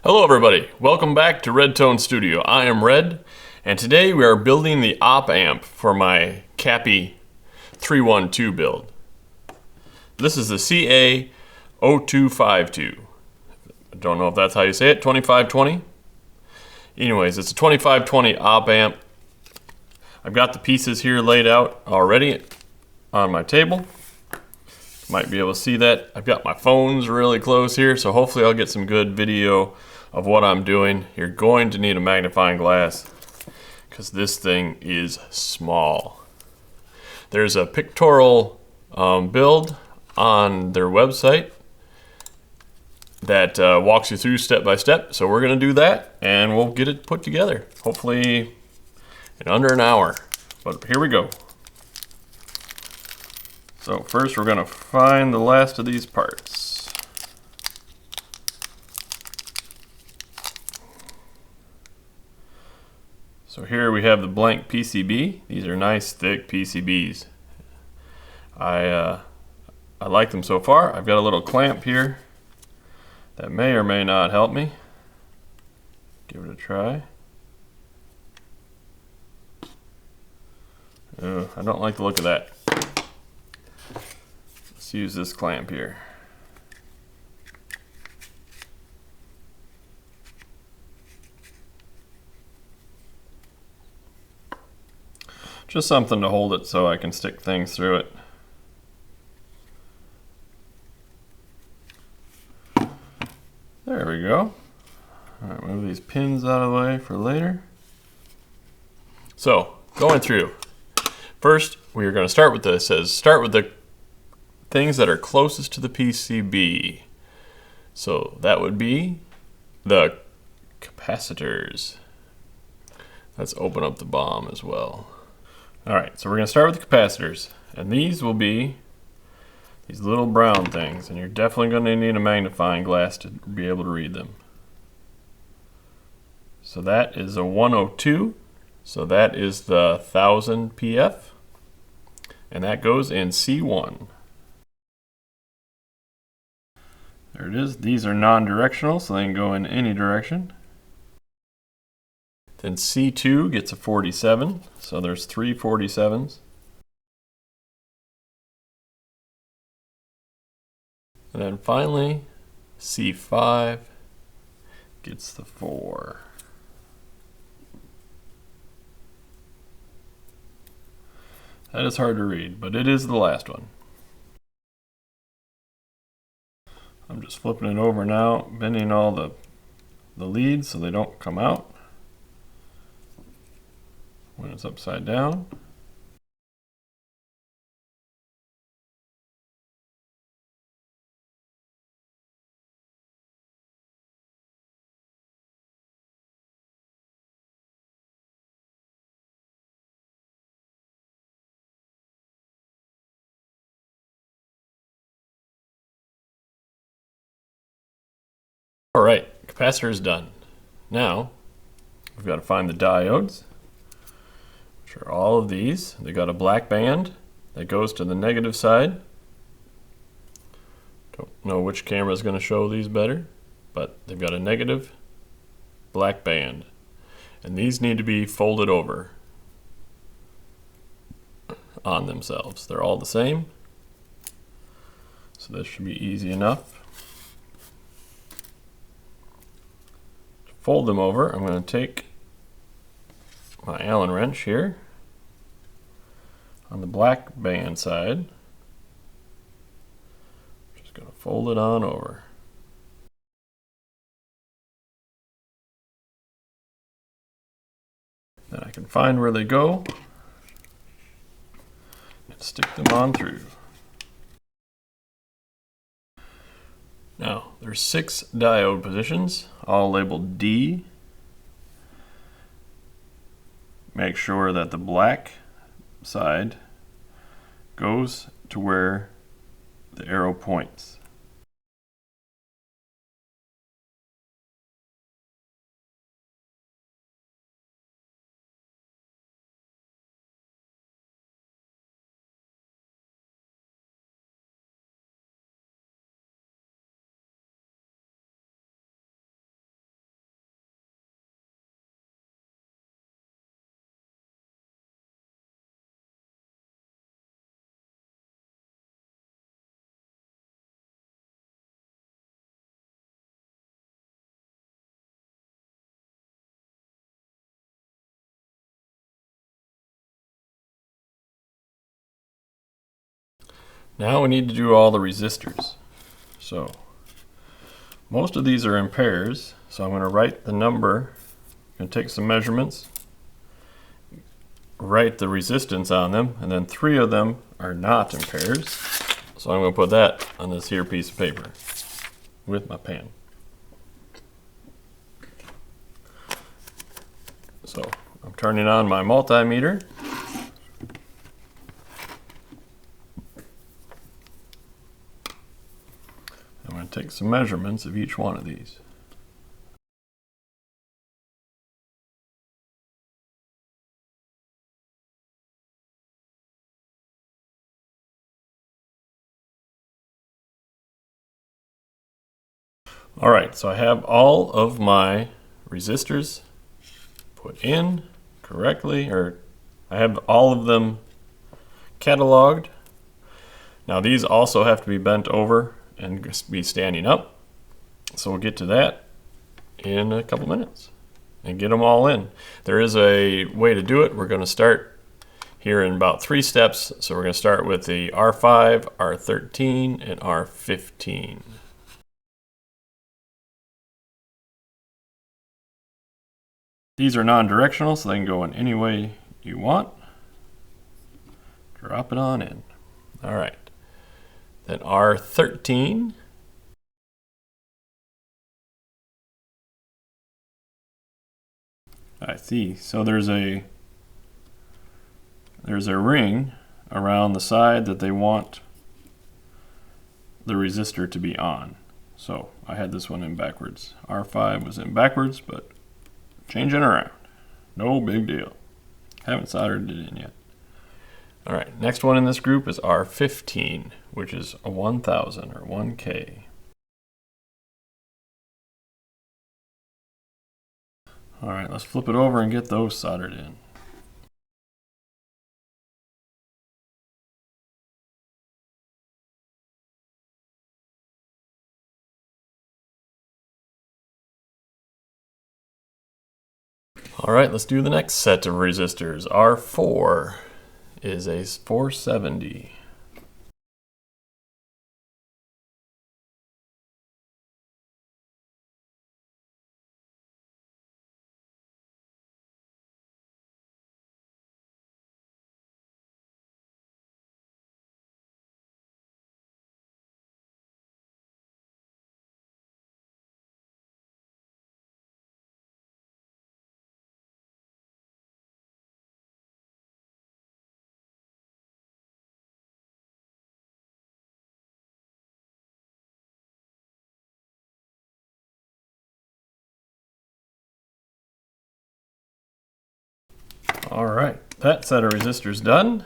Hello everybody, welcome back to Red Tone Studio. I am Red, and today we are building the OpAmp for my CAPI 312 build. This is the CA0252. I don't know if that's how you say it, 2520. Anyways, it's a 2520 OpAmp. I've got the pieces here laid out already on my table. Might be able to see that. I've got my phones really close here, so hopefully I'll get some good video of what I'm doing. You're going to need a magnifying glass because this thing is small. There's a pictorial build on their website that walks you through step by step. So we're gonna do that and we'll get it put together, hopefully in under an hour. But here we go. So first we're gonna find the last of these parts. So here we have the blank PCB. These are nice thick PCBs. I like them so far. I've got a little clamp here that may or may not help me. Give it a try. I don't like the look of that. Let's use this clamp here. Just something to hold it so I can stick things through it. There we go. All right, move these pins out of the way for later. So, going through. First, we are going to start with this. It says start with the things that are closest to the PCB. So that would be the capacitors. Let's open up the BOM as well. Alright, so we're going to start with the capacitors. And these will be these little brown things. And you're definitely going to need a magnifying glass to be able to read them. So that is a 102. So that is the 1000 PF. And that goes in C1. There it is. These are non-directional, so they can go in any direction. Then C2 gets a 47, so there's 3 47s. And then finally, C5 gets the 4. That is hard to read, but it is the last one. I'm just flipping it over now, bending all the leads so they don't come out when it's upside down. All right, capacitor is done. Now, we've got to find the diodes, which are all of these. They got a black band that goes to the negative side. Don't know which camera is going to show these better, but they've got a negative black band. And these need to be folded over on themselves. They're all the same. So this should be easy enough. Fold them over. I'm going to take my Allen wrench here on the black band side. Just going to fold it on over. Then I can find where they go and stick them on through. Now, there's 6 diode positions, all labeled D. Make sure that the black side goes to where the arrow points. Now we need to do all the resistors. So most of these are in pairs, so I'm going to write the number, I'm going to take some measurements, write the resistance on them, and then 3 of them are not in pairs. So I'm going to put that on this here piece of paper with my pen. So I'm turning on my multimeter. I'm going to take some measurements of each one of these. Alright, so I have all of my resistors put in correctly, or I have all of them cataloged. Now these also have to be bent over and be standing up. So we'll get to that in a couple minutes and get them all in. There is a way to do it. We're going to start here in about 3 steps. So we're going to start with the R5, R13, and R15. These are non-directional, so they can go in any way you want. Drop it on in. All right. Then R13. I see. So there's a ring around the side that they want the resistor to be on. So I had this one in backwards. R5 was in backwards, but changing around. No big deal. Haven't soldered it in yet. All right, next one in this group is R15, which is a 1000 or 1K. All right, let's flip it over and get those soldered in. All right, let's do the next set of resistors. R4 is a 470. All right, that set of resistors done.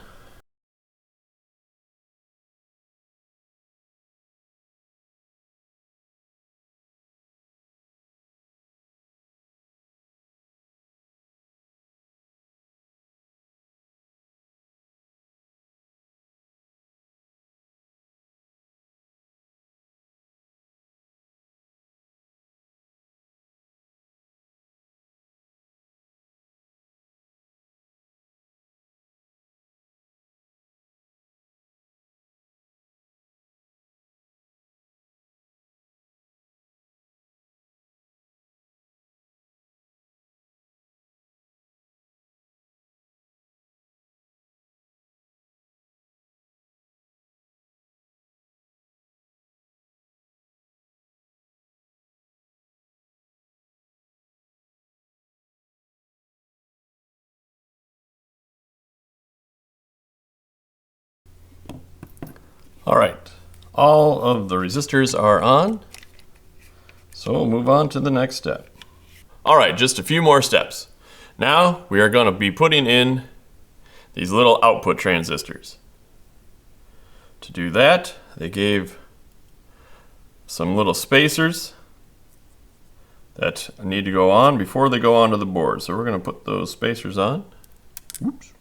All right, all of the resistors are on. So we'll move on to the next step. All right, just a few more steps. Now we are going to be putting in these little output transistors. To do that, they gave some little spacers that need to go on before they go onto the board. So we're going to put those spacers on. Oops.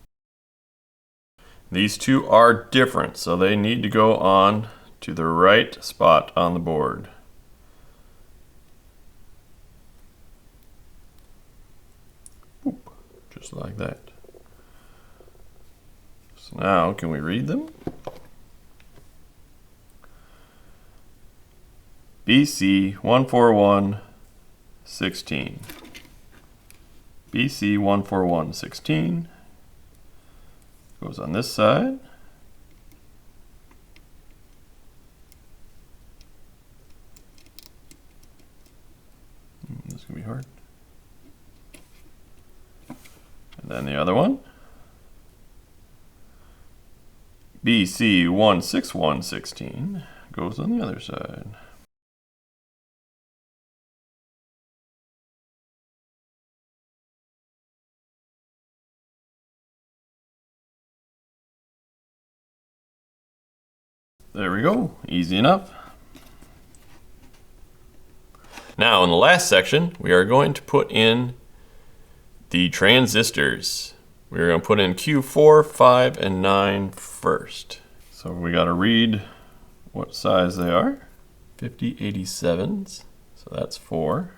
These two are different, so they need to go on to the right spot on the board. Boop. Just like that. So now, can we read them? BC14116. BC14116 goes on this side. This is going to be hard. And then the other one. BC16116 goes on the other side. There we go, easy enough. Now in the last section, we are going to put in the transistors. We're going to put in Q4, 5, and 9 first. So we got to read what size they are. 5087s, so that's 4.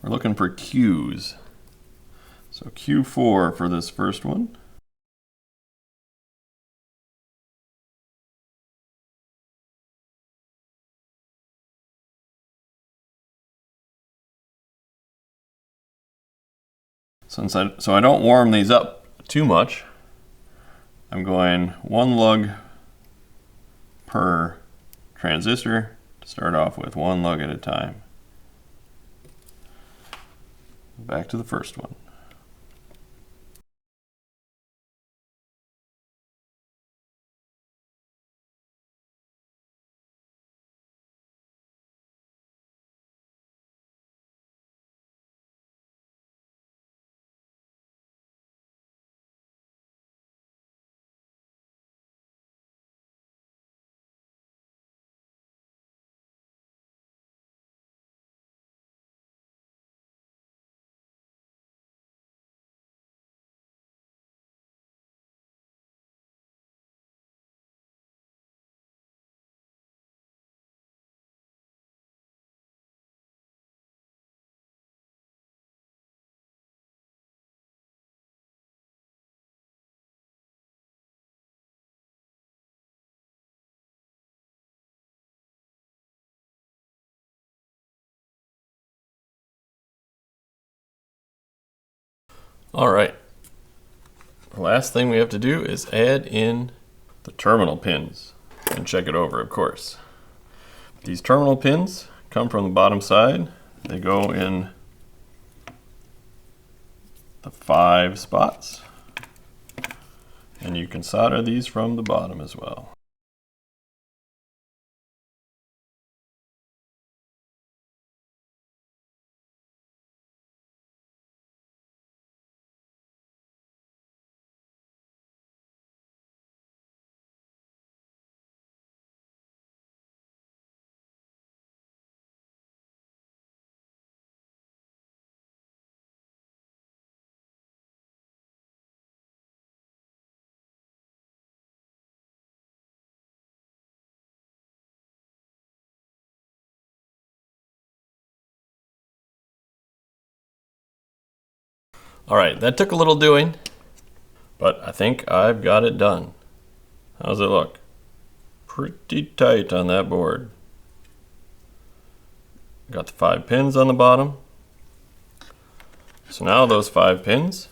We're looking for Qs. So Q4 for this first one. So I don't warm these up too much, I'm going 1 lug per transistor to start off with, 1 lug at a time. Back to the first one. All right, the last thing we have to do is add in the terminal pins and check it over, of course. These terminal pins come from the bottom side. They go in the 5 spots, and you can solder these from the bottom as well. All right, that took a little doing, but I think I've got it done. How's it look? Pretty tight on that board. Got the 5 pins on the bottom. So now those 5 pins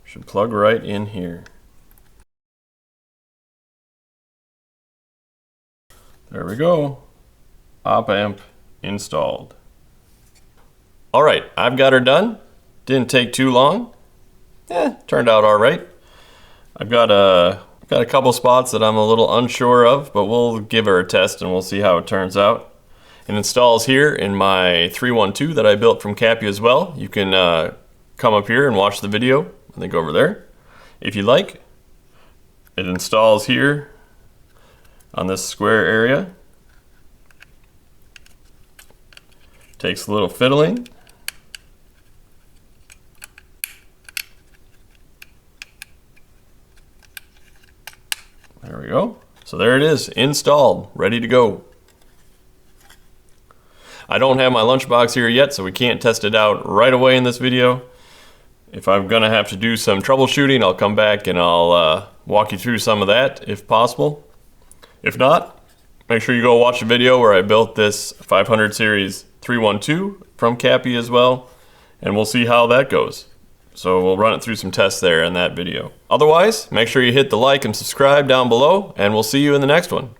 should plug right in here. There we go. OpAmp installed. All right, I've got her done. Didn't take too long. Turned out all right. I've got a couple spots that I'm a little unsure of, but we'll give her a test and we'll see how it turns out. It installs here in my 312 that I built from CAPI as well. You can come up here and watch the video. I think over there, if you like. It installs here on this square area. Takes a little fiddling. There we go. So there it is, installed, ready to go. I don't have my lunchbox here yet, so we can't test it out right away in this video. If I'm gonna have to do some troubleshooting, I'll come back and I'll walk you through some of that if possible. If not, make sure you go watch a video where I built this 500 series 312 from CAPI as well, and we'll see how that goes. So we'll run it through some tests there in that video. Otherwise, make sure you hit the like and subscribe down below, and we'll see you in the next one.